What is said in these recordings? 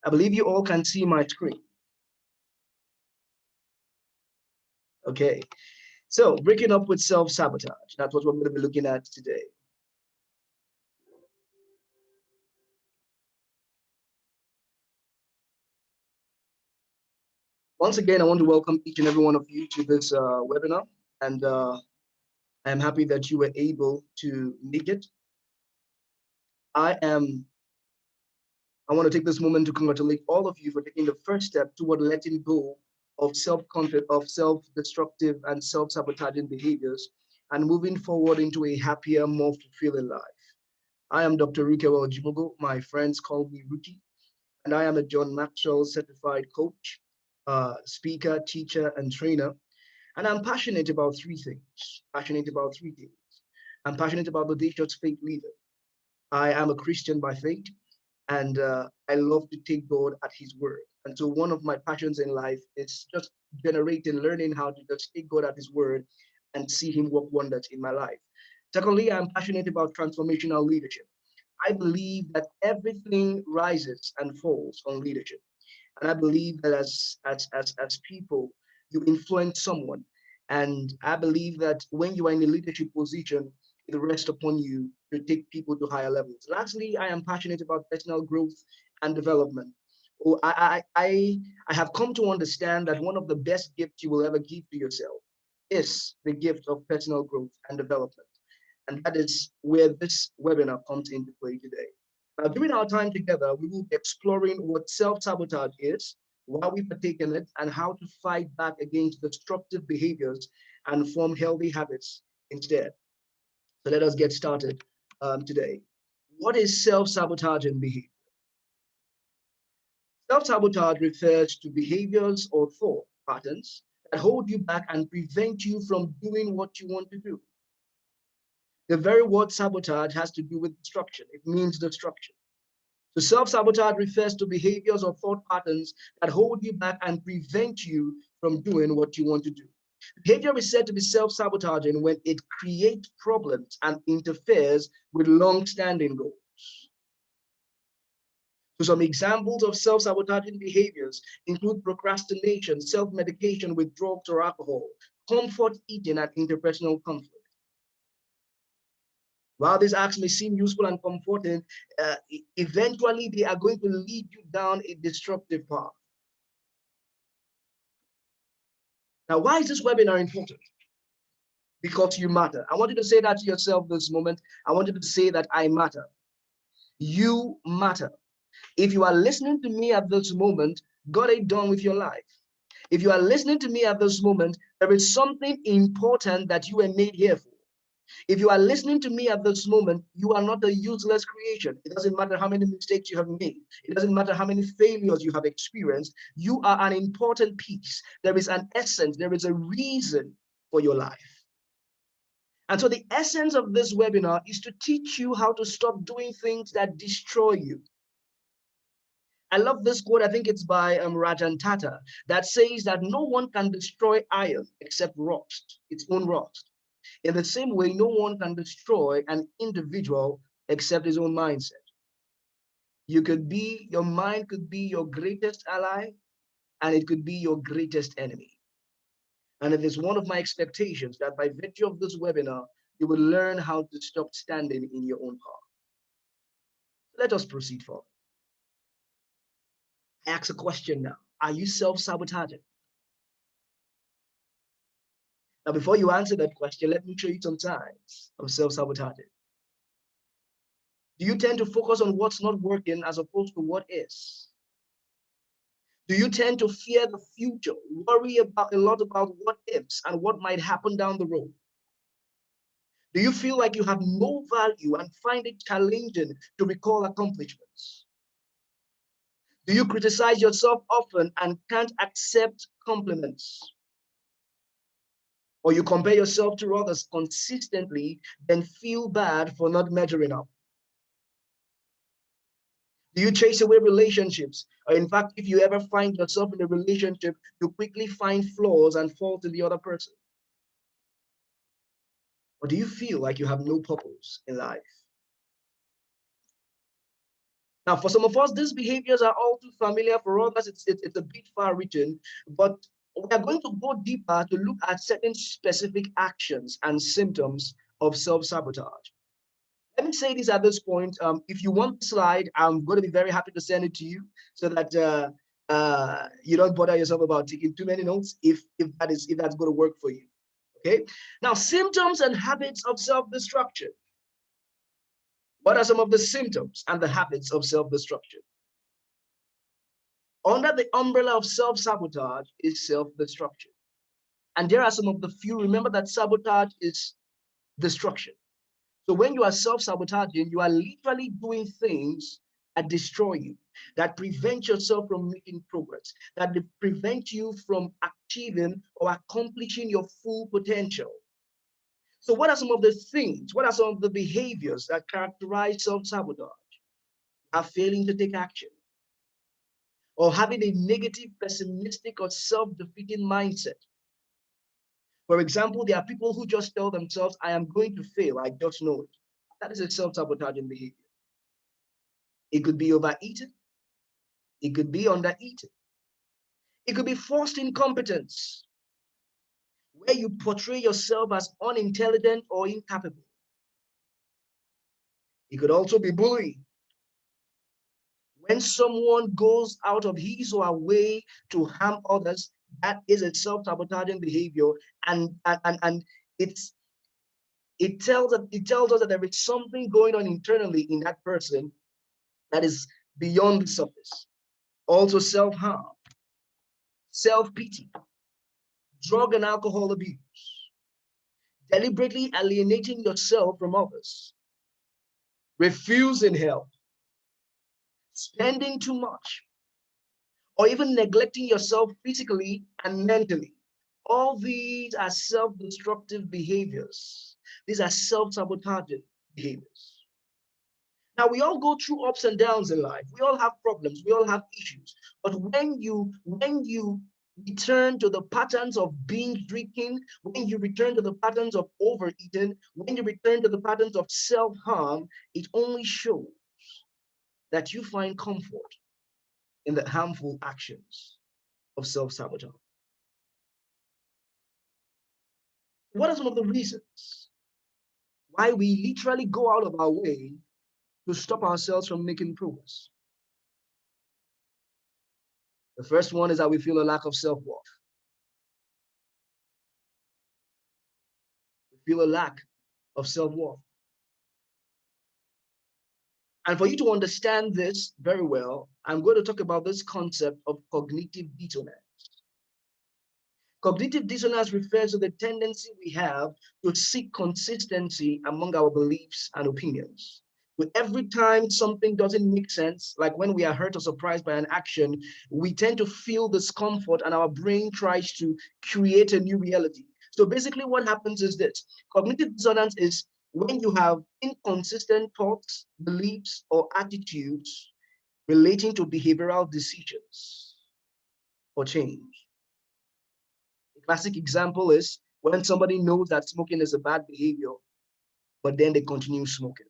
I believe you all can see my screen. Okay, so breaking up with self-sabotage. That's what we're going to be looking at today. Once again, I want to welcome each and every one of you to this webinar, and I'm happy that you were able to make it. I want to take this moment to congratulate all of you for taking the first step toward letting go of self-destructive and self-sabotaging behaviors and moving forward into a happier, more fulfilling life. I am Dr. Rukewa Ojimogo. My friends call me Ruki, and I am a John Maxwell certified coach, speaker, teacher, and trainer. And I'm passionate about three things. I'm passionate about the nation's faith leader. I am a Christian by faith, and I love to take God at His word. And so one of my passions in life is just learning how to just take God at His word and see Him work wonders in my life. Secondly, I'm passionate about transformational leadership. I believe that everything rises and falls on leadership. And I believe that as people, you influence someone. And I believe that when you are in a leadership position, it rests upon you to take people to higher levels. Lastly, I am passionate about personal growth and development. Oh, I have come to understand that one of the best gifts you will ever give to yourself is the gift of personal growth and development. And that is where this webinar comes into play today. During our time together, we will be exploring what self-sabotage is, why we partake in it, and how to fight back against destructive behaviors and form healthy habits instead. So let us get started today. What is self-sabotaging behavior? Self-sabotage refers to behaviors or thought patterns that hold you back and prevent you from doing what you want to do. The very word sabotage has to do with destruction. It means destruction. So self-sabotage refers to behaviors or thought patterns that hold you back and prevent you from doing what you want to do. Behavior is said to be self-sabotaging when it creates problems and interferes with long-standing goals. So some examples of self-sabotaging behaviors include procrastination, self-medication with drugs or alcohol, comfort eating, and interpersonal conflict. While these acts may seem useful and comforting, eventually they are going to lead you down a destructive path. Now, why is this webinar important? Because you matter. I want you to say that to yourself this moment. I want you to say that I matter. You matter. If you are listening to me at this moment, God ain't done with your life. If you are listening to me at this moment, there is something important that you were made here for. If you are listening to me at this moment, you are not a useless creation. It doesn't matter how many mistakes you have made. It doesn't matter how many failures you have experienced. You are an important piece. There is an essence. There is a reason for your life. And so the essence of this webinar is to teach you how to stop doing things that destroy you. I love this quote. I think it's by Rajan Tata that says that no one can destroy iron except rust, its own rust. In the same way, no one can destroy an individual except his own mindset. Your mind could be your greatest ally, and it could be your greatest enemy. And it is one of my expectations that by virtue of this webinar, you will learn how to stop standing in your own path. Let us proceed forward. I ask a question now. Are you self-sabotaging? Now, before you answer that question, let me show you some signs of self-sabotaging. Do you tend to focus on what's not working as opposed to what is? Do you tend to fear the future, worry about a lot about what ifs and what might happen down the road? Do you feel like you have no value and find it challenging to recall accomplishments? Do you criticize yourself often and can't accept compliments? Or you compare yourself to others consistently, then feel bad for not measuring up? Do you chase away relationships? Or in fact, if you ever find yourself in a relationship, you quickly find flaws and fault in the other person? Or do you feel like you have no purpose in life? Now, for some of us, these behaviors are all too familiar. For others, it's a bit far-reaching, but we are going to go deeper to look at certain specific actions and symptoms of self-sabotage. Let me say this at this point. If you want the slide, I'm going to be very happy to send it to you so that you don't bother yourself about taking too many notes if that's going to work for you. Okay. Now, symptoms and habits of self-destruction. What are some of the symptoms and the habits of self-destruction? Under the umbrella of self-sabotage is self-destruction. And there are some of the few. Remember that sabotage is destruction. So when you are self-sabotaging, you are literally doing things that destroy you, that prevent yourself from making progress, that prevent you from achieving or accomplishing your full potential. So what are some of the things, what are some of the behaviors that characterize self-sabotage? Are failing to take action, or having a negative, pessimistic, or self-defeating mindset. For example, there are people who just tell themselves, I am going to fail, I just know it. That is a self-sabotaging behavior. It could be overeating. It could be undereating. It could be forced incompetence, where you portray yourself as unintelligent or incapable. It could also be bullying, when someone goes out of his or her way to harm others. That is a self-sabotaging behavior, and it's it tells us that there is something going on internally in that person that is beyond the surface. Also, self-harm, self-pity, drug and alcohol abuse, deliberately alienating yourself from others, refusing help, spending too much, or even neglecting yourself physically and mentally. All these are self-destructive behaviors. These are self-sabotaging behaviors. Now, we all go through ups and downs in life. We all have problems. We all have issues. But when you return to the patterns of binge drinking, when you return to the patterns of overeating, when you return to the patterns of self-harm, it only shows that you find comfort in the harmful actions of self-sabotage. What are some of the reasons why we literally go out of our way to stop ourselves from making progress? The first one is that we feel a lack of self-worth. We feel a lack of self-worth. And for you to understand this very well, I'm going to talk about this concept of cognitive dissonance. Cognitive dissonance refers to the tendency we have to seek consistency among our beliefs and opinions. But every time something doesn't make sense, like when we are hurt or surprised by an action, we tend to feel discomfort and our brain tries to create a new reality. So basically what happens is this: cognitive dissonance is when you have inconsistent thoughts, beliefs, or attitudes relating to behavioral decisions or change. A classic example is when somebody knows that smoking is a bad behavior, but then they continue smoking.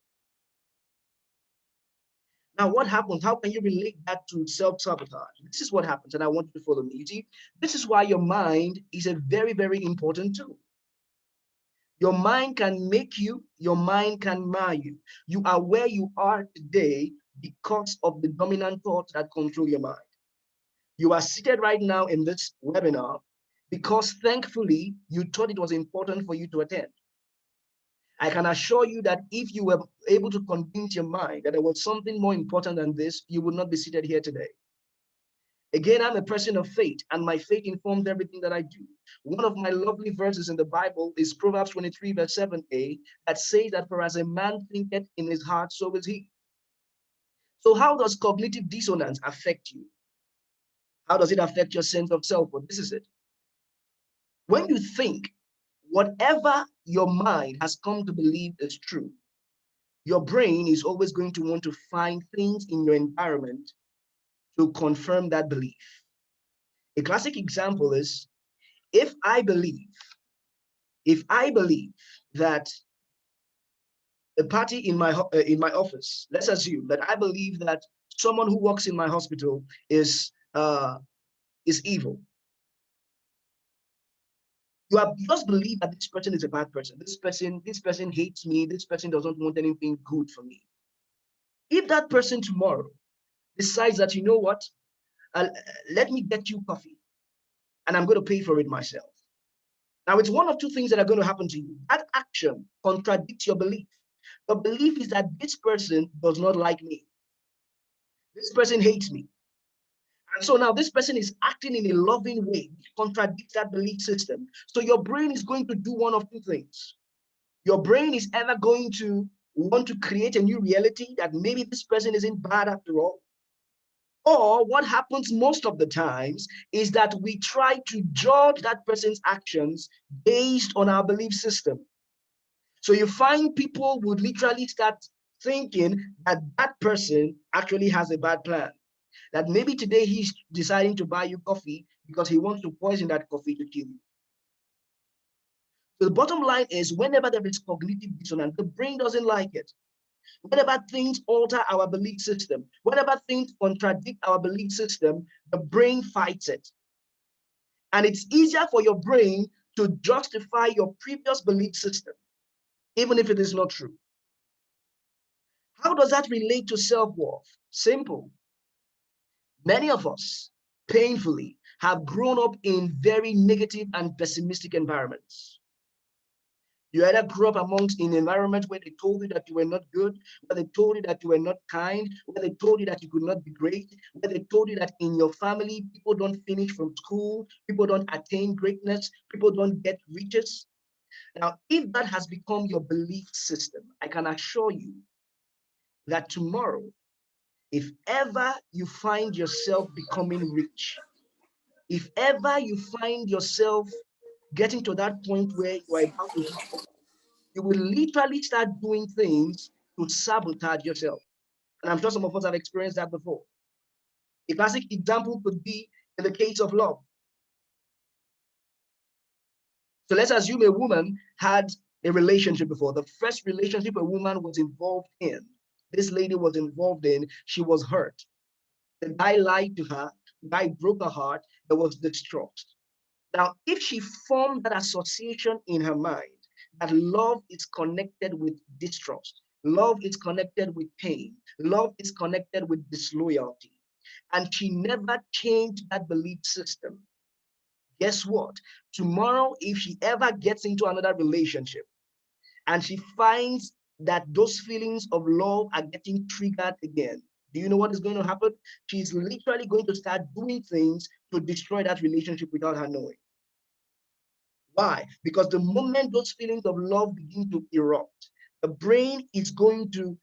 Now, what happens? How can you relate that to self-sabotage? This is what happens, and I want you to follow me. You see, this is why your mind is a very, very important tool. Your mind can make you, your mind can mar you. You are where you are today because of the dominant thoughts that control your mind. You are seated right now in this webinar because thankfully you thought it was important for you to attend. I can assure you that if you were able to convince your mind that there was something more important than this, you would not be seated here today. Again, I'm a person of faith, and my faith informs everything that I do. One of my lovely verses in the Bible is Proverbs 23, verse 7a, that says that for as a man thinketh in his heart, so is he. So how does cognitive dissonance affect you? How does it affect your sense of self? Well, this is it. When you think whatever your mind has come to believe is true, your brain is always going to want to find things in your environment to confirm that belief. A classic example is if I believe that a party in my office. Let's assume that I believe that someone who works in my hospital is evil. You just believe that this person is a bad person. This person hates me. This person doesn't want anything good for me. If that person tomorrow decides that, you know what, uh, let me get you coffee and I'm going to pay for it myself. Now, it's one of two things that are going to happen to you. That action contradicts your belief. The belief is that this person does not like me. This person hates me. And so now this person is acting in a loving way, which contradicts that belief system. So your brain is going to do one of two things. Your brain is either going to want to create a new reality that maybe this person isn't bad after all. Or what happens most of the times is that we try to judge that person's actions based on our belief system. So you find people would literally start thinking that that person actually has a bad plan. That maybe today he's deciding to buy you coffee because he wants to poison that coffee to kill you. So the bottom line is whenever there is cognitive dissonance, the brain doesn't like it. Whenever things alter our belief system, whenever things contradict our belief system, the brain fights it. And it's easier for your brain to justify your previous belief system, even if it is not true. How does that relate to self-worth? Simple. Many of us, painfully, have grown up in very negative and pessimistic environments. You either grew up amongst in an environment where they told you that you were not good, where they told you that you were not kind, where they told you that you could not be great, where they told you that in your family, people don't finish from school, people don't attain greatness, people don't get riches. Now, if that has become your belief system, I can assure you that tomorrow, if ever you find yourself becoming rich, if ever you find yourself getting to that point where you are about to hit, you will literally start doing things to sabotage yourself. And I'm sure some of us have experienced that before. A classic example could be in the case of love. So let's assume a woman had a relationship before. The first relationship a woman was involved in, this lady was involved in, she was hurt. The guy lied to her, the guy broke her heart, there was distrust. Now, if she formed that association in her mind that love is connected with distrust, love is connected with pain, love is connected with disloyalty, and she never changed that belief system, guess what? Tomorrow, if she ever gets into another relationship and she finds that those feelings of love are getting triggered again, do you know what is going to happen? She's literally going to start doing things to destroy that relationship without her knowing. Why? Because the moment those feelings of love begin to erupt, the brain is going to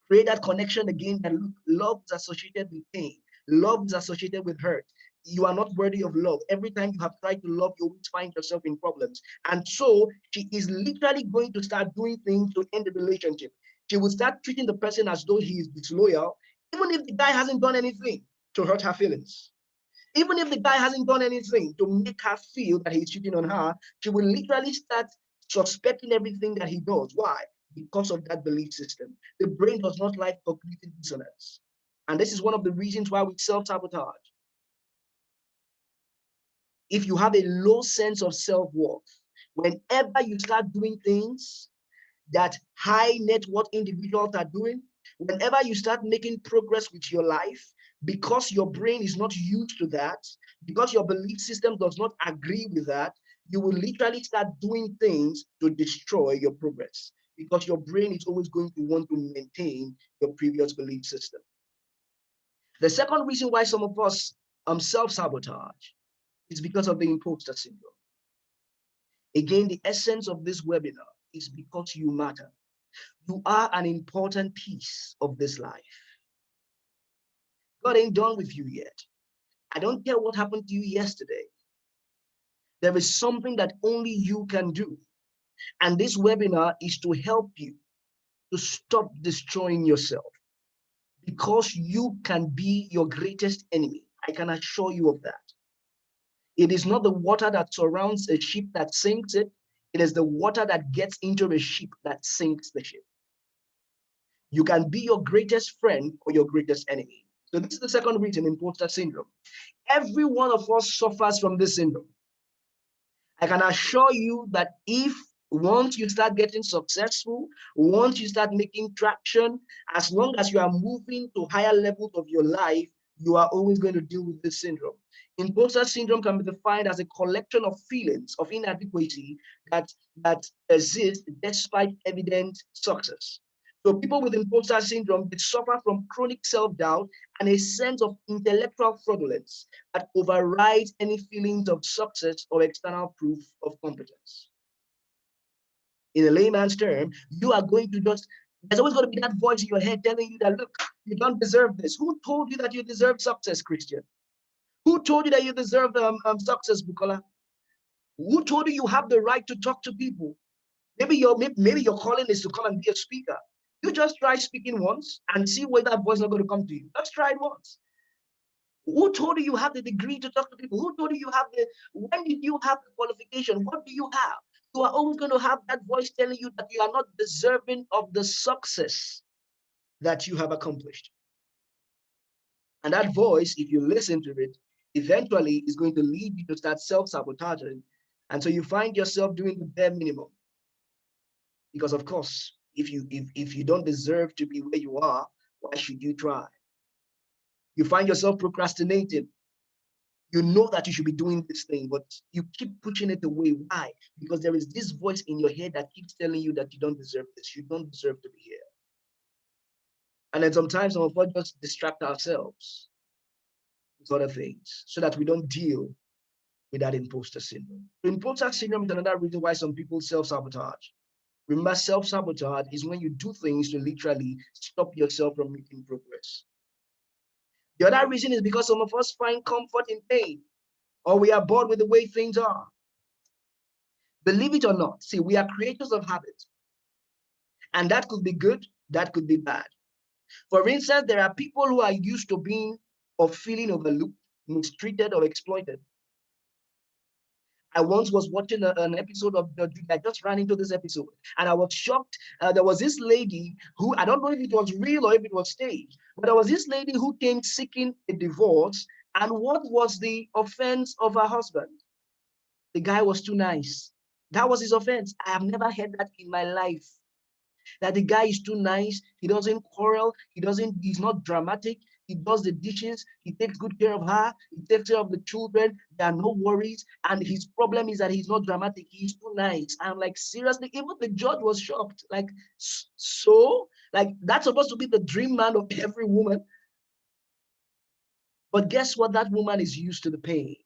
create that connection again that look, love is associated with pain, love is associated with hurt. You are not worthy of love. Every time you have tried to love, you always find yourself in problems. And so she is literally going to start doing things to end the relationship. She will start treating the person as though he is disloyal, even if the guy hasn't done anything to hurt her feelings. Even if the guy hasn't done anything to make her feel that he's cheating on her, she will literally start suspecting everything that he does. Why? Because of that belief system. The brain does not like cognitive dissonance. And this is one of the reasons why we self-sabotage. If you have a low sense of self-worth, whenever you start doing things that high net worth individuals are doing, whenever you start making progress with your life, because your brain is not used to that, because your belief system does not agree with that, you will literally start doing things to destroy your progress because your brain is always going to want to maintain your previous belief system. The second reason why some of us self-sabotage is because of the imposter syndrome. Again, the essence of this webinar is because you matter. You are an important piece of this life. God ain't done with you yet. I don't care what happened to you yesterday. There is something that only you can do. And this webinar is to help you to stop destroying yourself because you can be your greatest enemy. I can assure you of that. It is not the water that surrounds a ship that sinks it. It is the water that gets into the ship that sinks the ship. You can be your greatest friend or your greatest enemy. So this is the second reason, imposter syndrome. Every one of us suffers from this syndrome. I can assure you that if once you start getting successful, once you start making traction, as long as you are moving to higher levels of your life, you are always going to deal with this syndrome. Imposter syndrome can be defined as a collection of feelings of inadequacy that exist despite evident success. So people with imposter syndrome, they suffer from chronic self-doubt and a sense of intellectual fraudulence that overrides any feelings of success or external proof of competence. In a layman's term, you are going to just, there's always going to be that voice in your head telling you that, look, you don't deserve this. Who told you that you deserve success, Christian? Who told you that you deserve success, Bukola? Who told you you have the right to talk to people? Maybe your calling is to come and be a speaker. You just try speaking once and see where that voice is not going to come to you. Just try it once. Who told you you have the degree to talk to people? Who told you you have when did you have the qualification? What do you have? You are always going to have that voice telling you that you are not deserving of the success that you have accomplished. And that voice, if you listen to it, eventually is going to lead you to start self-sabotaging. And so you find yourself doing the bare minimum. Because of course, if you don't deserve to be where you are, why should you try? You find yourself procrastinating. You know that you should be doing this thing, but you keep pushing it away. Why? Because there is this voice in your head that keeps telling you that you don't deserve this. You don't deserve to be here. And then sometimes some of us just distract ourselves with other things so that we don't deal with that imposter syndrome. Imposter syndrome is another reason why some people self-sabotage. Remember, self-sabotage is when you do things to literally stop yourself from making progress. The other reason is because some of us find comfort in pain, or we are bored with the way things are. Believe it or not, see, we are creators of habits. And that could be good, that could be bad. For instance, there are people who are used to being or feeling overlooked, mistreated, or exploited. I once was watching an episode of I just ran into this episode and I was shocked. There was this lady who, I don't know if it was real or if it was staged, but there was this lady who came seeking a divorce. And what was the offense of her husband? The guy was too nice. That was his offense. I have never heard that in my life. That the guy is too nice. He doesn't quarrel. He's not dramatic. He does the dishes. He takes good care of her. He takes care of the children. There are no worries. And his problem is that he's not dramatic. He's too nice. I'm like, seriously, even the judge was shocked. Like, so? Like, that's supposed to be the dream man of every woman. But guess what? That woman is used to the pain.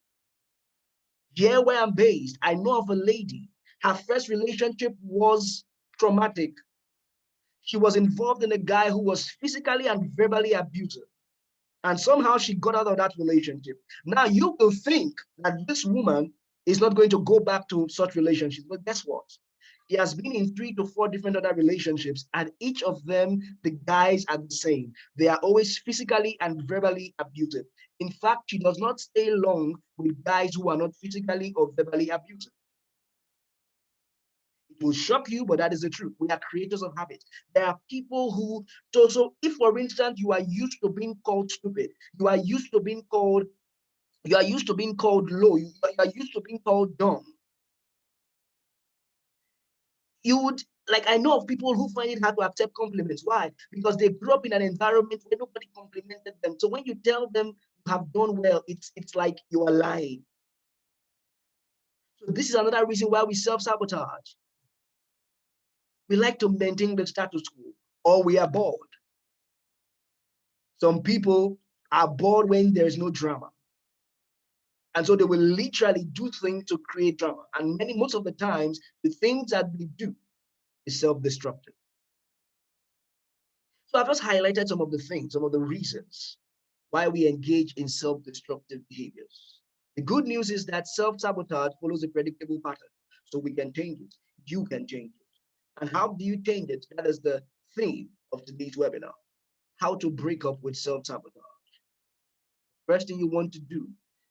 Here where I'm based, I know of a lady. Her first relationship was traumatic. She was involved in a guy who was physically and verbally abusive. And somehow she got out of that relationship. Now you will think that this woman is not going to go back to such relationships. But guess what? He has been in 3 to 4 different other relationships, and each of them, the guys are the same. They are always physically and verbally abusive. In fact, she does not stay long with guys who are not physically or verbally abusive. It will shock you, but that is the truth. We are creators of habits. There are people who, so if for instance, you are used to being called stupid, you are used to being called, low, you are used to being called dumb, you would, like, I know of people who find it hard to accept compliments. Why? Because they grew up in an environment where nobody complimented them. So when you tell them you have done well, it's like you are lying. So this is another reason why we self-sabotage. We like to maintain the status quo, or we are bored. Some people are bored when there's no drama. And so they will literally do things to create drama. And most of the times, the things that we do is self-destructive. So I've just highlighted some of the things, some of the reasons why we engage in self-destructive behaviors. The good news is that self-sabotage follows a predictable pattern. So we can change it. You can change it. And how do you change it? That is the theme of today's webinar. How to break up with self-sabotage. First thing you want to do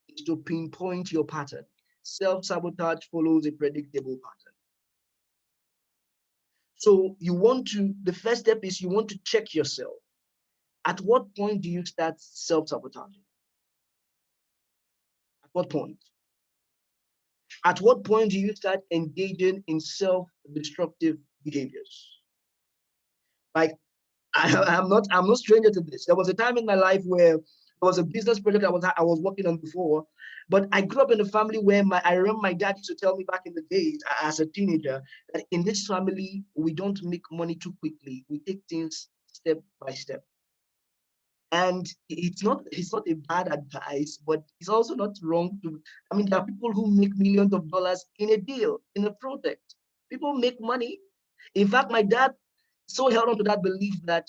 is to pinpoint your pattern. Self-sabotage follows a predictable pattern. So the first step is you want to check yourself. At what point do you start self-sabotaging? At what point? At what point do you start engaging in self-destructive behaviors? Like I'm no stranger to this. There was a time in my life where there was a business project I was working on before, but I grew up in a family where I remember my dad used to tell me back in the days as a teenager that in this family we don't make money too quickly. We take things step by step. And it's not a bad advice, but it's also not wrong to. I mean, there are people who make millions of dollars in a deal, in a project. People make money. In fact, my dad so held on to that belief that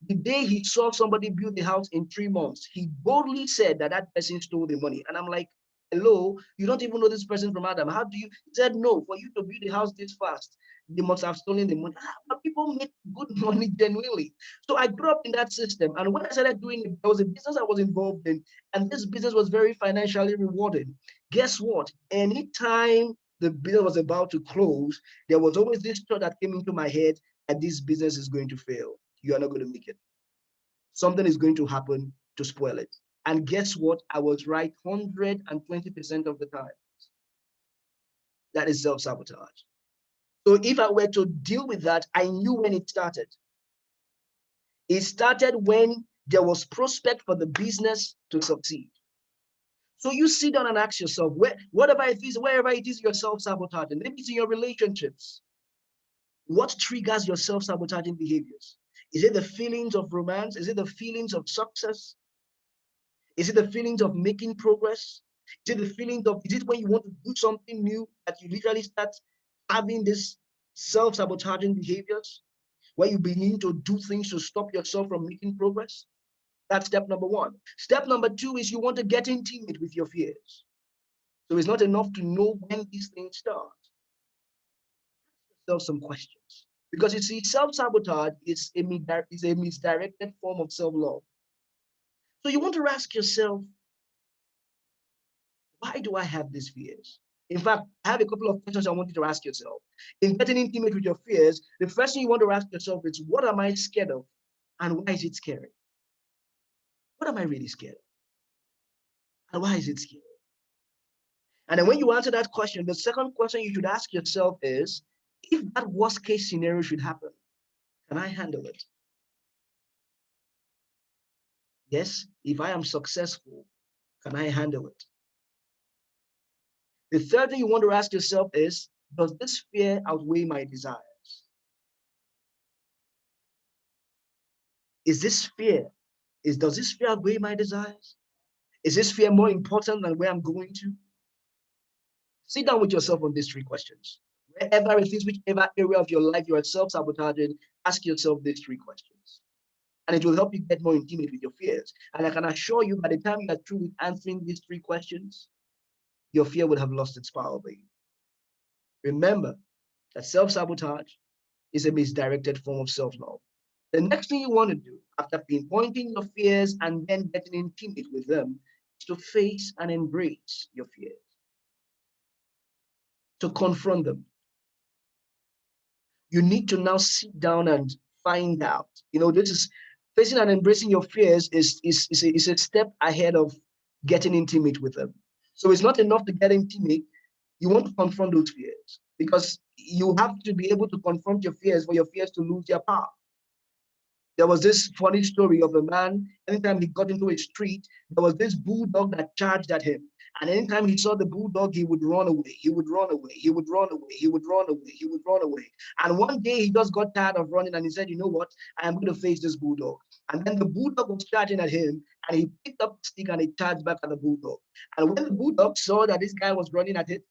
the day he saw somebody build the house in 3 months, he boldly said that that person stole the money. And I'm like, hello, you don't even know this person from Adam. How do you? He said, no, for you to build the house this fast, they must have stolen the money. But people make good money genuinely. So I grew up in that system. And when I started doing it, there was a business I was involved in, and this business was very financially rewarding. Guess what? Anytime the business was about to close, there was always this thought that came into my head that this business is going to fail. You are not going to make it. Something is going to happen to spoil it. And guess what? I was right 120% of the time. That is self-sabotage. So if I were to deal with that, I knew when it started. It started when there was prospect for the business to succeed. So you sit down and ask yourself, wherever it is you're self-sabotaging, maybe it's in your relationships. What triggers your self-sabotaging behaviors? Is it the feelings of romance? Is it the feelings of success? Is it the feelings of making progress? Is it when you want to do something new that you literally start having this self-sabotaging behaviors where you begin to do things to stop yourself from making progress? That's step number one. Step number two is you want to get intimate with your fears. So it's not enough to know when these things start. Ask yourself some questions. Because you see, self-sabotage is a misdirected form of self-love. So you want to ask yourself, why do I have these fears? In fact, I have a couple of questions I want you to ask yourself. In getting intimate with your fears, the first thing you want to ask yourself is, what am I scared of? And why is it scary? What am I really scared of? And why is it scary? And then when you answer that question, the second question you should ask yourself is, if that worst case scenario should happen, can I handle it? Yes, if I am successful, can I handle it? The third thing you want to ask yourself is, does this fear outweigh my desires? Is this fear, does this fear outweigh my desires? Is this fear more important than where I'm going to? Sit down with yourself on these three questions. Wherever it is, whichever area of your life you are self-sabotaging, ask yourself these three questions. And it will help you get more intimate with your fears. And I can assure you, by the time you are through with answering these three questions, your fear would have lost its power over you. Remember that self-sabotage is a misdirected form of self-love. The next thing you want to do after pinpointing your fears and then getting intimate with them is to face and embrace your fears, to confront them. You need to now sit down and find out. This is facing and embracing your fears is a step ahead of getting intimate with them. So it's not enough to get intimate. You want to confront those fears because you have to be able to confront your fears for your fears to lose their power. There was this funny story of a man, anytime he got into a street, there was this bulldog that charged at him. And anytime he saw the bulldog, he would run away. He would run away. He would run away. He would run away. He would run away. And one day he just got tired of running and he said, you know what? I am going to face this bulldog. And then the bulldog was charging at him and he picked up the stick and he charged back at the bulldog. And when the bulldog saw that this guy was running at it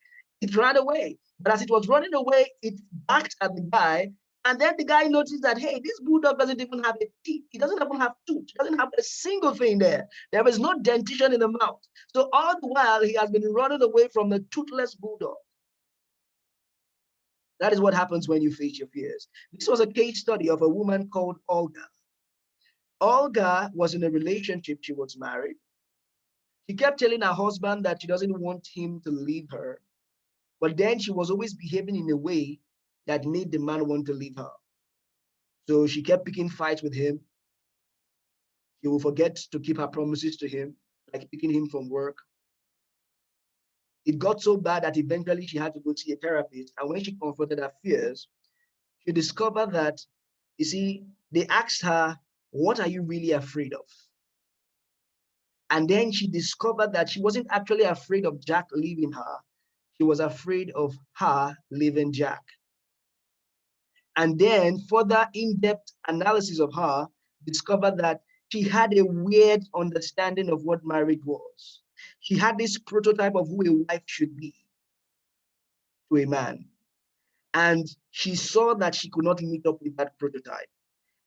ran away. But as it was running away, it backed at the guy. And then the guy noticed that, hey, this bulldog doesn't even have a teeth. He doesn't even have tooth. He doesn't have a single thing there. There is no dentition in the mouth. So all the while, he has been running away from the toothless bulldog. That is what happens when you face your fears. This was a case study of a woman called Olga. Olga was in a relationship. She was married. She kept telling her husband that she doesn't want him to leave her. But then she was always behaving in a way that made the man want to leave her. So she kept picking fights with him. She will forget to keep her promises to him, like picking him from work. It got so bad that eventually she had to go see a therapist. And when she confronted her fears, she discovered that, you see, they asked her, what are you really afraid of? And then she discovered that she wasn't actually afraid of Jack leaving her. She was afraid of her leaving Jack. And then further in-depth analysis of her discovered that she had a weird understanding of what marriage was. She had this prototype of who a wife should be to a man. And she saw that she could not meet up with that prototype.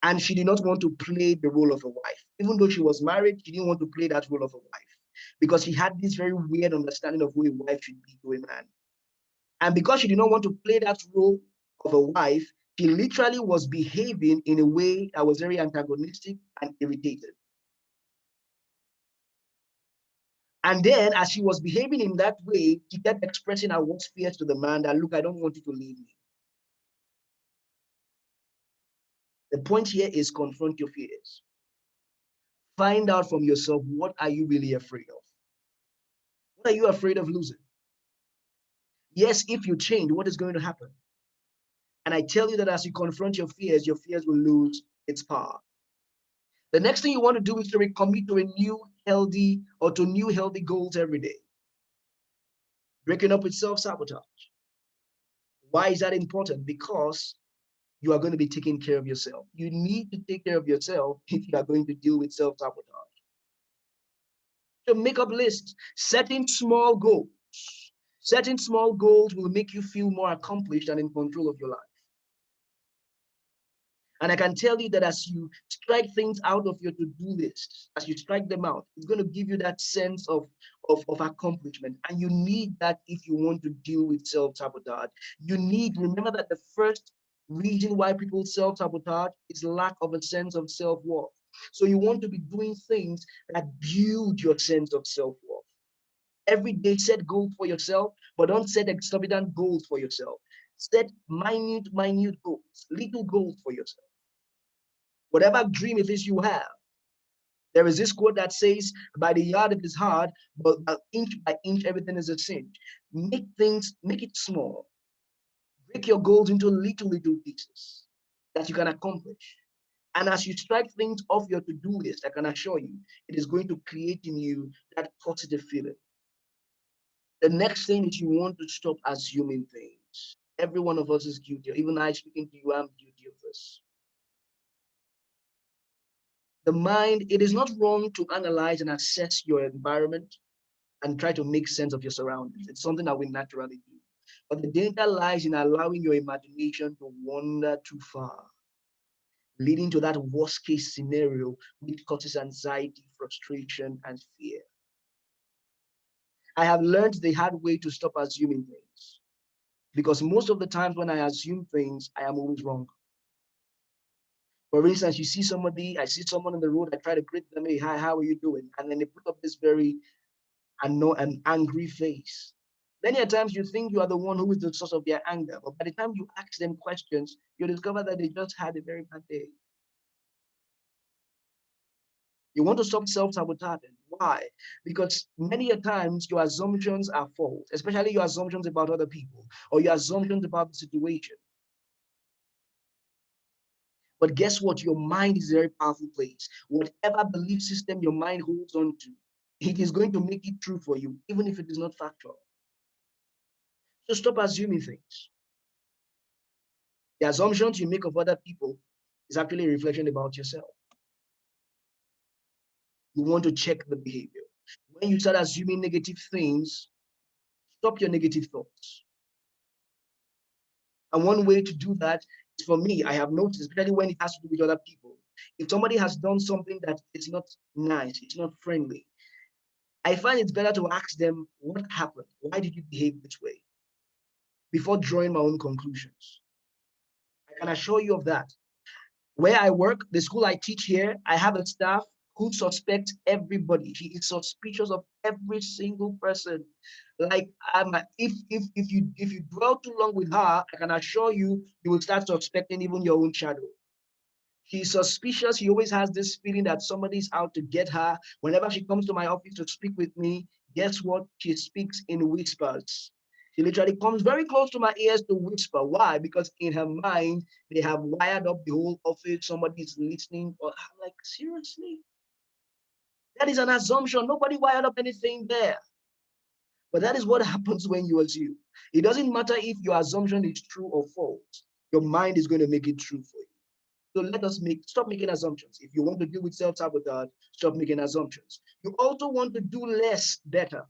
And she did not want to play the role of a wife. Even though she was married, she didn't want to play that role of a wife because she had this very weird understanding of who a wife should be to a man. And because she did not want to play that role of a wife, she literally was behaving in a way that was very antagonistic and irritated. And then, as she was behaving in that way, she kept expressing her worst fears to the man that, look, I don't want you to leave me. The point here is confront your fears. Find out from yourself, what are you really afraid of? What are you afraid of losing? Yes, if you change, what is going to happen? And I tell you that as you confront your fears will lose its power. The next thing you want to do is to recommit to a new healthy goals every day. Breaking up with self-sabotage. Why is that important? Because you are going to be taking care of yourself. You need to take care of yourself if you are going to deal with self-sabotage. So make up lists, setting small goals. Setting small goals will make you feel more accomplished and in control of your life. And I can tell you that as you strike things out of your to-do list, as you strike them out, it's going to give you that sense of accomplishment. And you need that if you want to deal with self-sabotage. Remember that the first reason why people self-sabotage is lack of a sense of self-worth. So you want to be doing things that build your sense of self-worth. Every day, set goals for yourself, but don't set exorbitant goals for yourself. Set minute goals, little goals for yourself. Whatever dream it is you have. There is this quote that says, by the yard it is hard, but inch by inch, everything is a cinch. Make it small. Break your goals into little pieces that you can accomplish. And as you strike things off your to-do list, I can assure you, it is going to create in you that positive feeling. The next thing is you want to stop assuming things. Every one of us is guilty. Even I speaking to you, I'm guilty of this. The mind, it is not wrong to analyze and assess your environment and try to make sense of your surroundings. It's something that we naturally do. But the danger lies in allowing your imagination to wander too far, leading to that worst case scenario, which causes anxiety, frustration, and fear. I have learned the hard way to stop assuming things, because most of the times when I assume things, I am always wrong. For instance, I see someone on the road, I try to greet them, hey, hi, how are you doing? And then they put up this very an angry face. Many a times you think you are the one who is the source of their anger, but by the time you ask them questions, you discover that they just had a very bad day. You want to stop self-sabotaging. Why? Because many a times your assumptions are false, especially your assumptions about other people or your assumptions about the situation. But guess what? Your mind is a very powerful place. Whatever belief system your mind holds on to, it is going to make it true for you, even if it is not factual. So stop assuming things. The assumptions you make of other people is actually a reflection about yourself. You want to check the behavior. When you start assuming negative things, stop your negative thoughts. And one way to do that is, for me, I have noticed, especially when it has to do with other people, if somebody has done something that is not nice, it's not friendly, I find it's better to ask them, what happened? Why did you behave this way? Before drawing my own conclusions. I can assure you of that. Where I work, the school I teach here, I have a staff who suspects everybody. She is suspicious of every single person. Like, if you dwell too long with her, I can assure you, you will start suspecting even your own shadow. She's suspicious. She always has this feeling that somebody's out to get her. Whenever she comes to my office to speak with me, guess what? She speaks in whispers. She literally comes very close to my ears to whisper. Why? Because in her mind, they have wired up the whole office. Somebody's listening. Or I'm like, seriously? That is an assumption. Nobody wired up anything there. But that is what happens when you assume. It doesn't matter if your assumption is true or false. Your mind is going to make it true for you. So let us stop making assumptions. If you want to deal with self-sabotage, stop making assumptions. You also want to do less better.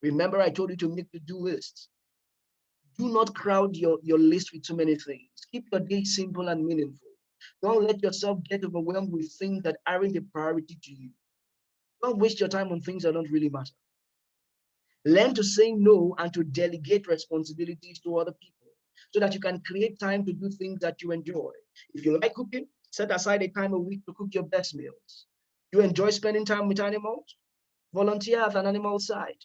Remember, I told you to make to-do lists. Do not crowd your list with too many things. Keep your day simple and meaningful. Don't let yourself get overwhelmed with things that aren't a priority to you. Don't waste your time on things that don't really matter. Learn to say no and to delegate responsibilities to other people so that you can create time to do things that you enjoy. If you like cooking, set aside a time a week to cook your best meals. You enjoy spending time with animals? Volunteer at an animal site.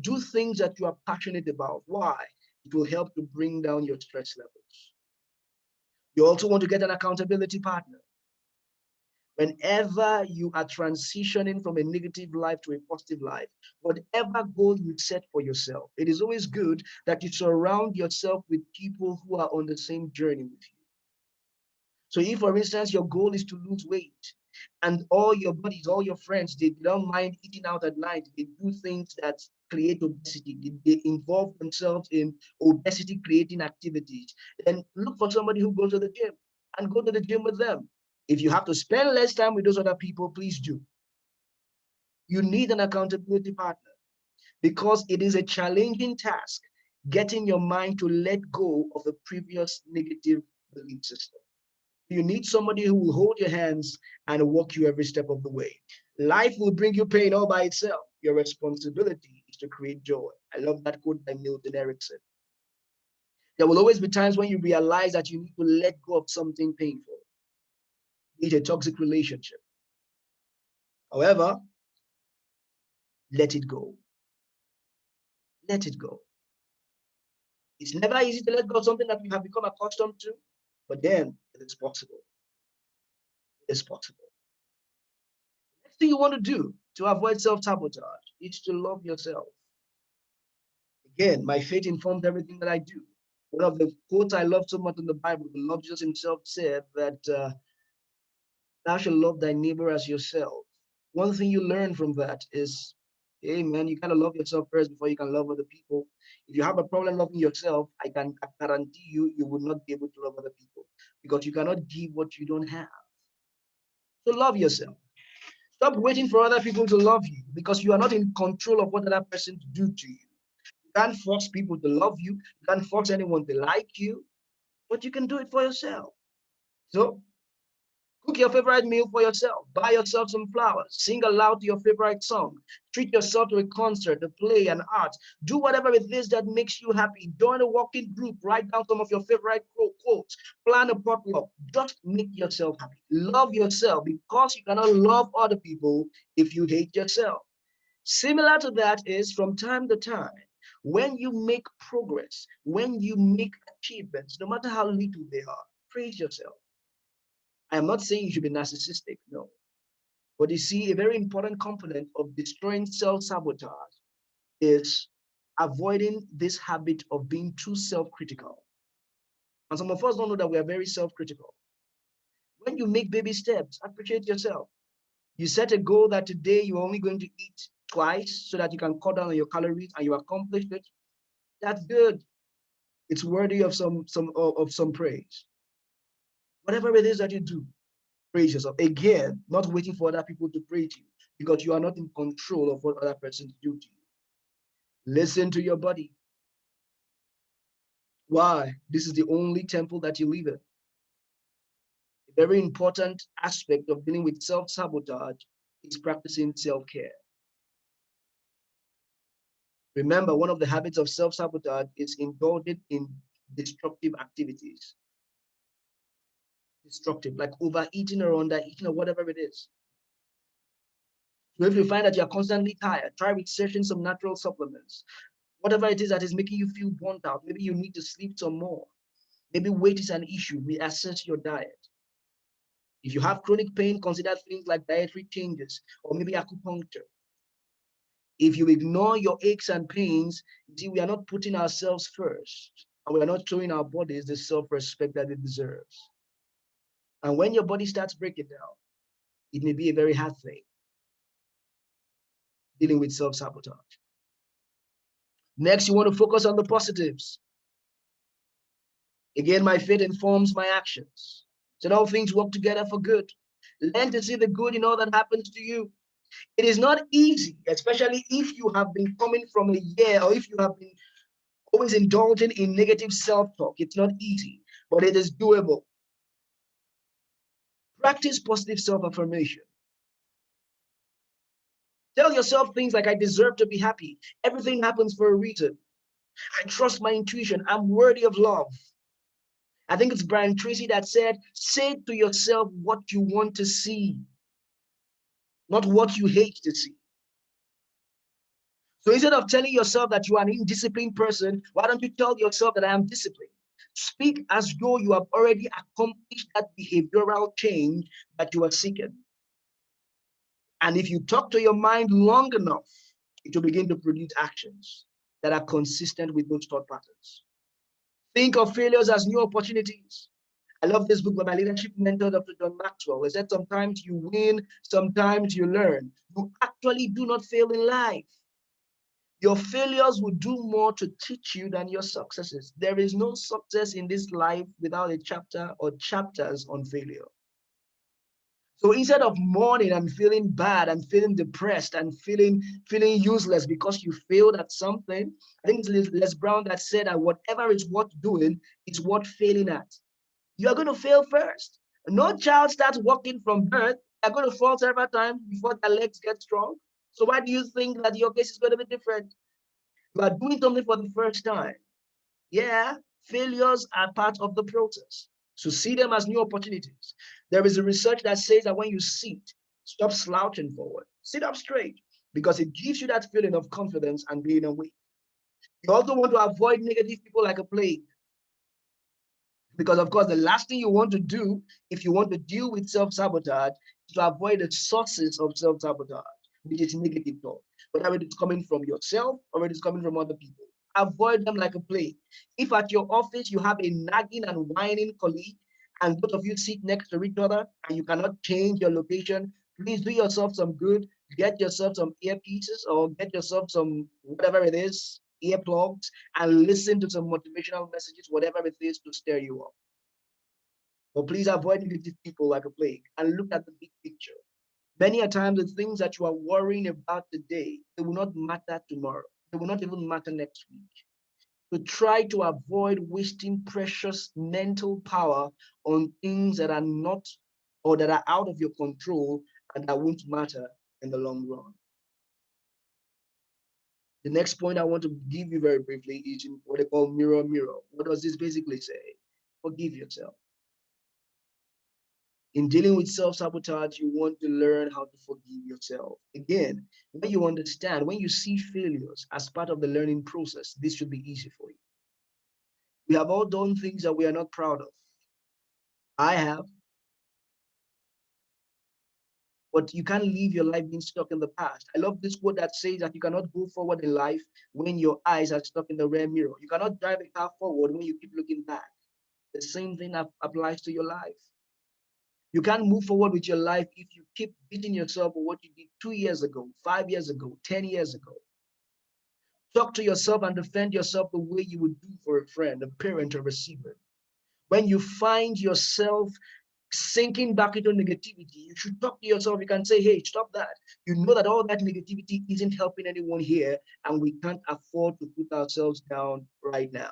Do things that you are passionate about. Why? It will help to bring down your stress levels. You also want to get an accountability partner. Whenever you are transitioning from a negative life to a positive life, whatever goal you set for yourself, it is always good that you surround yourself with people who are on the same journey with you. So if, for instance, your goal is to lose weight and all your buddies, all your friends, they don't mind eating out at night, they do things that create obesity, they involve themselves in obesity creating activities, then look for somebody who goes to the gym and go to the gym with them. If you have to spend less time with those other people, please do. You need an accountability partner because it is a challenging task getting your mind to let go of a previous negative belief system. You need somebody who will hold your hands and walk you every step of the way. Life will bring you pain all by itself. Your responsibility is to create joy. I love that quote by Milton Erickson. There will always be times when you realize that you need to let go of something painful, be it a toxic relationship. However, let it go. Let it go. It's never easy to let go of something that we have become accustomed to, but then it is possible. It is possible. Next thing you want to do to avoid self-sabotage is to love yourself. Again, my faith informs everything that I do. One of the quotes I love so much in the Bible, the Lord Jesus himself said that thou shalt love thy neighbor as yourself. One thing you learn from that is, hey man, you gotta love yourself first before you can love other people. If you have a problem loving yourself, I can guarantee you, you will not be able to love other people because you cannot give what you don't have. So love yourself. Stop waiting for other people to love you because you are not in control of what other person to do to you. You can't force people to love you. You can't force anyone to like you, but you can do it for yourself. So cook your favorite meal for yourself. Buy yourself some flowers. Sing aloud to your favorite song. Treat yourself to a concert, a play, an art. Do whatever it is that makes you happy. Join a walking group. Write down some of your favorite quotes. Plan a potluck. Just make yourself happy. Love yourself because you cannot love other people if you hate yourself. Similar to that is from time to time, when you make progress, when you make achievements, no matter how little they are, praise yourself. I am not saying you should be narcissistic, no. But you see, a very important component of destroying self-sabotage is avoiding this habit of being too self-critical. And some of us don't know that we are very self-critical. When you make baby steps, appreciate yourself. You set a goal that today you're only going to eat twice so that you can cut down on your calories and you accomplished it. That's good. It's worthy of some praise. Whatever it is that you do, praise yourself. Again, not waiting for other people to praise you because you are not in control of what other persons do to you. Listen to your body. Why? This is the only temple that you live in. A very important aspect of dealing with self-sabotage is practicing self-care. Remember, one of the habits of self-sabotage is indulging in destructive activities. Destructive, like overeating or undereating or whatever it is. So if you find that you're constantly tired, try researching some natural supplements. Whatever it is that is making you feel burnt out, maybe you need to sleep some more. Maybe weight is an issue, reassess your diet. If you have chronic pain, consider things like dietary changes or maybe acupuncture. If you ignore your aches and pains, see, we are not putting ourselves first, and we are not showing our bodies the self-respect that it deserves. And when your body starts breaking down, it may be a very hard thing dealing with self-sabotage. Next, you want to focus on the positives. Again, my faith informs my actions. So all things work together for good. Learn to see the good in all that happens to you. It is not easy, especially if you have been coming from a year or if you have been always indulging in negative self-talk. It's not easy, but it is doable. Practice positive self-affirmation. Tell yourself things like, I deserve to be happy. Everything happens for a reason. I trust my intuition. I'm worthy of love. I think it's Brian Tracy that said, say to yourself what you want to see, not what you hate to see. So instead of telling yourself that you are an indisciplined person, why don't you tell yourself that I am disciplined? Speak as though you have already accomplished that behavioral change that you are seeking. And if you talk to your mind long enough, it will begin to produce actions that are consistent with those thought patterns. Think of failures as new opportunities. I love this book by my leadership mentor, Dr. John Maxwell. He said, sometimes you win, sometimes you learn. You actually do not fail in life. Your failures will do more to teach you than your successes. There is no success in this life without a chapter or chapters on failure. So instead of mourning and feeling bad and feeling depressed and feeling useless because you failed at something, I think it's Les Brown that said that whatever is worth doing, it's worth failing at. You are going to fail first. No child starts walking from birth. They're going to fall several times before their legs get strong. So why do you think that your case is going to be different? You are doing something for the first time. Yeah, failures are part of the process. So see them as new opportunities. There is a research that says that when you sit, stop slouching forward, sit up straight, because it gives you that feeling of confidence and being awake. You also want to avoid negative people like a plague. Because, of course, the last thing you want to do if you want to deal with self-sabotage is to avoid the sources of self-sabotage, which is negative thought, whether it is coming from yourself or it is coming from other people. Avoid them like a plague. If at your office you have a nagging and whining colleague and both of you sit next to each other and you cannot change your location, please do yourself some good. Get yourself some earpieces or get yourself some whatever it is, earplugs, and listen to some motivational messages, whatever it is, to stir you up. But please avoid negative people like a plague and look at the big picture. Many a times, the things that you are worrying about today, they will not matter tomorrow. They will not even matter next week. So try to avoid wasting precious mental power on things that are not or that are out of your control and that won't matter in the long run. The next point I want to give you very briefly is what they call mirror, mirror. What does this basically say? Forgive yourself. In dealing with self-sabotage, you want to learn how to forgive yourself. Again, when you understand, when you see failures as part of the learning process, this should be easy for you. We have all done things that we are not proud of. I have. But you can't live your life being stuck in the past. I love this quote that says that you cannot go forward in life when your eyes are stuck in the rear mirror. You cannot drive a car forward when you keep looking back. The same thing applies to your life. You can't move forward with your life if you keep beating yourself for what you did 2 years ago, 5 years ago, 10 years ago. Talk to yourself and defend yourself the way you would do for a friend, a parent, or a sibling. When you find yourself sinking back into negativity, you should talk to yourself. You can say, hey, stop that. You know that all that negativity isn't helping anyone here, and we can't afford to put ourselves down right now.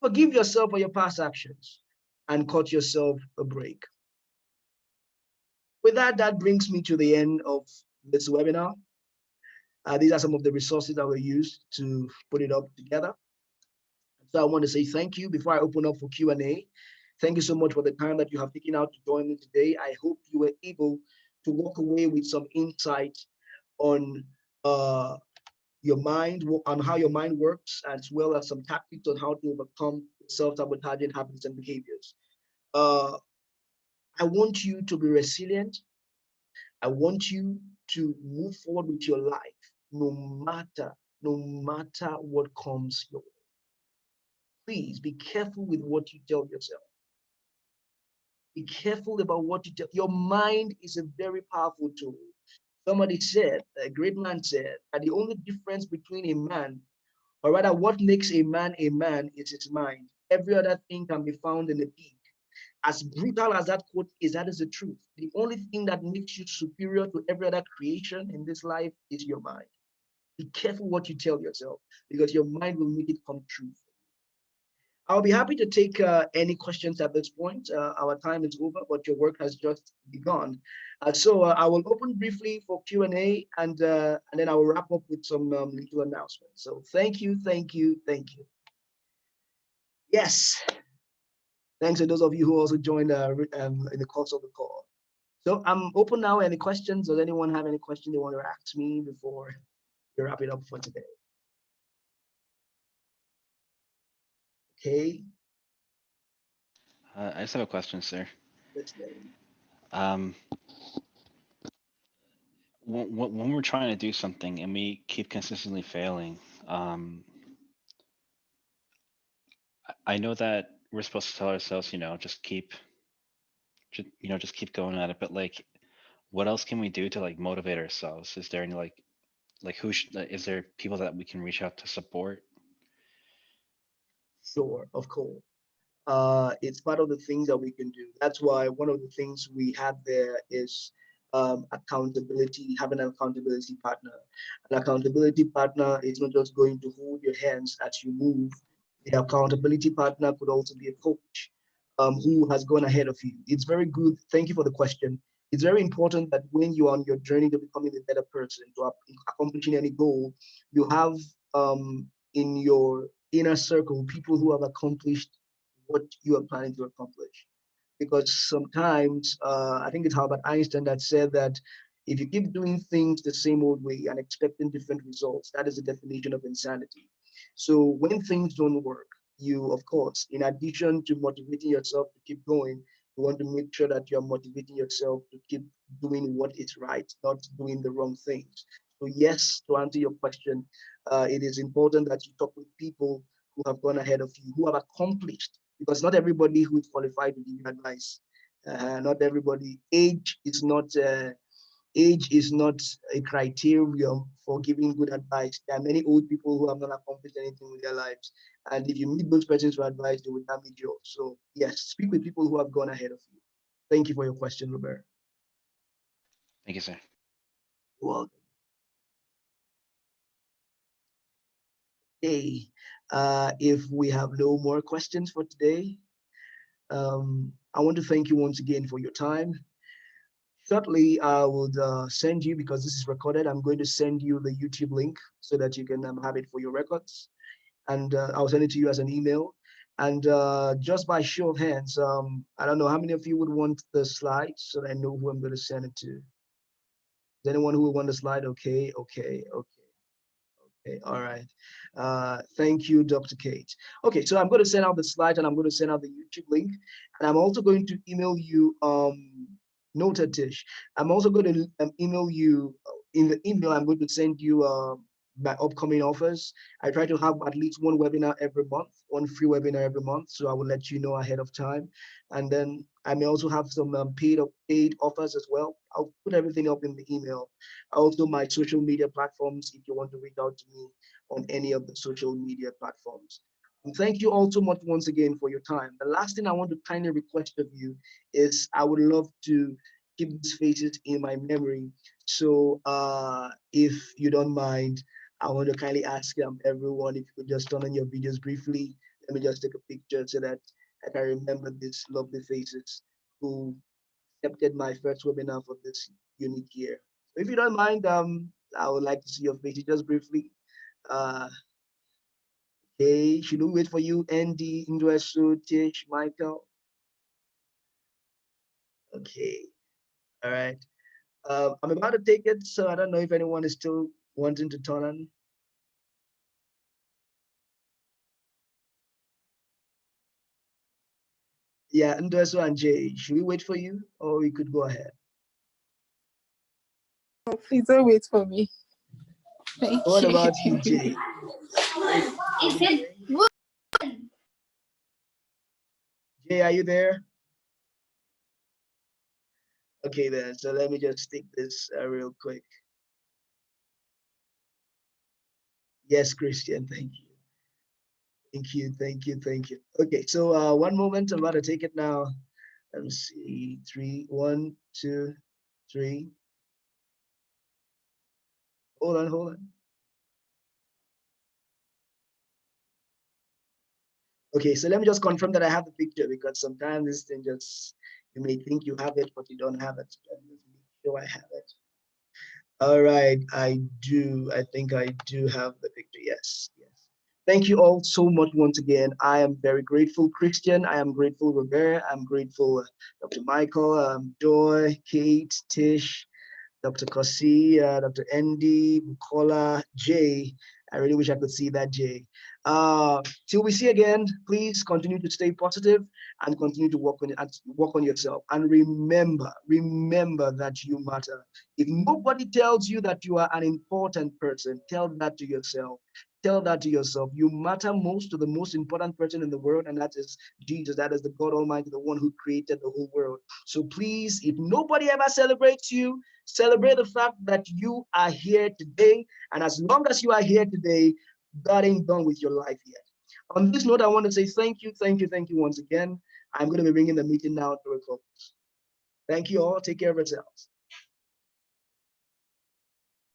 Forgive yourself for your past actions and cut yourself a break. With that, that brings me to the end of this webinar. These are some of the resources that were used to put it up together. So I want to say thank you before I open up for Q&A. Thank you so much for the time that you have taken out to join me today. I hope you were able to walk away with some insight on your mind, on how your mind works, as well as some tactics on how to overcome self-sabotaging habits and behaviors. I want you to be resilient. I want you to move forward with your life, no matter what comes your way. Please be careful with what you tell yourself. Be careful about what you tell. Your mind is a very powerful tool. Somebody said, a great man said, that the only difference between a man, or rather, what makes a man, is his mind. Every other thing can be found in the pig. As brutal as that quote is, that is the truth. The only thing that makes you superior to every other creation in this life is your mind. Be careful what you tell yourself because your mind will make it come true. I'll be happy to take any questions at this point. Our time is over, but your work has just begun. So I will open briefly for Q&A, and then I will wrap up with some little announcements. So thank you, thank you, thank you. Yes, thanks to those of you who also joined in the course of the call. So I'm open now. Any questions? Does anyone have any question they want to ask me before we wrap it up for today? Okay, I just have a question, sir. listening. Um, when we're trying to do something and we keep consistently failing, I know that we're supposed to tell ourselves, just keep going at it. But like, what else can we do to like motivate ourselves? Is there any like is there people that we can reach out to support? Sure, of course. It's part of the things that we can do. That's why one of the things we have there is accountability, having an accountability partner. An accountability partner is not just going to hold your hands as you move. The accountability partner could also be a coach who has gone ahead of you. It's very good. Thank you for the question. It's very important that when you are on your journey to becoming a better person, to accomplishing any goal, you have in your inner circle people who have accomplished what you are planning to accomplish. Because sometimes, I think it's Albert Einstein that said that if you keep doing things the same old way and expecting different results, that is the definition of insanity. So when things don't work, you, of course, in addition to motivating yourself to keep going, you want to make sure that you're motivating yourself to keep doing what is right, not doing the wrong things. So yes, to answer your question, it is important that you talk with people who have gone ahead of you, who have accomplished, because not everybody who is qualified to give you advice. Not everybody. Age is not a criterion for giving good advice. There are many old people who have not accomplished anything with their lives, and if you meet those persons for advice, they will damage you. So yes, speak with people who have gone ahead of you. Thank you for your question, Robert. Thank you, sir. Well, okay. If we have no more questions for today, I want to thank you once again for your time. Shortly, I would send you, because this is recorded, I'm going to send you the YouTube link so that you can have it for your records. And I'll send it to you as an email. And just by show of hands, I don't know how many of you would want the slides so that I know who I'm going to send it to. Is anyone who would want the slide? Okay, okay, okay. Okay, all right. Thank you, Dr. Kate. Okay, so I'm going to send out the slides and I'm going to send out the YouTube link. And I'm also going to email you, noted Tish. I'm also going to email you, in the email, I'm going to send you my upcoming offers. I try to have at least one webinar every month, one free webinar every month. So I will let you know ahead of time. And then I may also have some paid offers as well. I'll put everything up in the email. Also, my social media platforms, if you want to reach out to me on any of the social media platforms. And thank you all so much once again for your time. The last thing I want to kindly request of you is I would love to keep these faces in my memory. So if you don't mind, I want to kindly ask everyone if you could just turn on your videos briefly. Let me just take a picture so that I can remember these lovely faces who accepted my first webinar for this unique year. So if you don't mind, I would like to see your faces just briefly. Uh, okay, should we wait for you, Andy, Indresu, Tish, Michael? Okay, all right. I'm about to take it, so I don't know if anyone is still wanting to turn on. Yeah, Ndoso and Jay, should we wait for you or we could go ahead? Oh, please don't wait for me. Thank What you. about you, Jay? Are you ready, Jay? Jay, are you there? Okay, then. So let me just take this real quick. Yes, Christian. Thank you. Thank you. Thank you. Thank you. Okay, so one moment. I'm about to take it now. Let me see. Three, one, two, three. Hold on, hold on. Okay, so let me just confirm that I have the picture because sometimes this thing just, you may think you have it, but you don't have it. Let me just make sure I have it. All right, I do. I think I do have the picture. Yes, yes. Thank you all so much once again. I am very grateful, Christian. I am grateful, Robert. I'm grateful, Dr. Michael, Joy, Kate, Tish, Dr. Kosi, Dr. Andy, Bukola, Jay. I really wish I could see that, Jay. Till we see again, please continue to stay positive and continue to work on yourself. And remember that you matter. If nobody tells you that you are an important person, tell that to yourself. Tell that to yourself. You matter most to the most important person in the world, and that is Jesus. That is the God Almighty, the one who created the whole world. So please, if nobody ever celebrates you, celebrate the fact that you are here today. And as long as you are here today, God ain't done with your life yet. On this note, I want to say thank you, thank you, thank you once again. I'm going to be bringing the meeting now to a close. Thank you all. Take care of yourselves.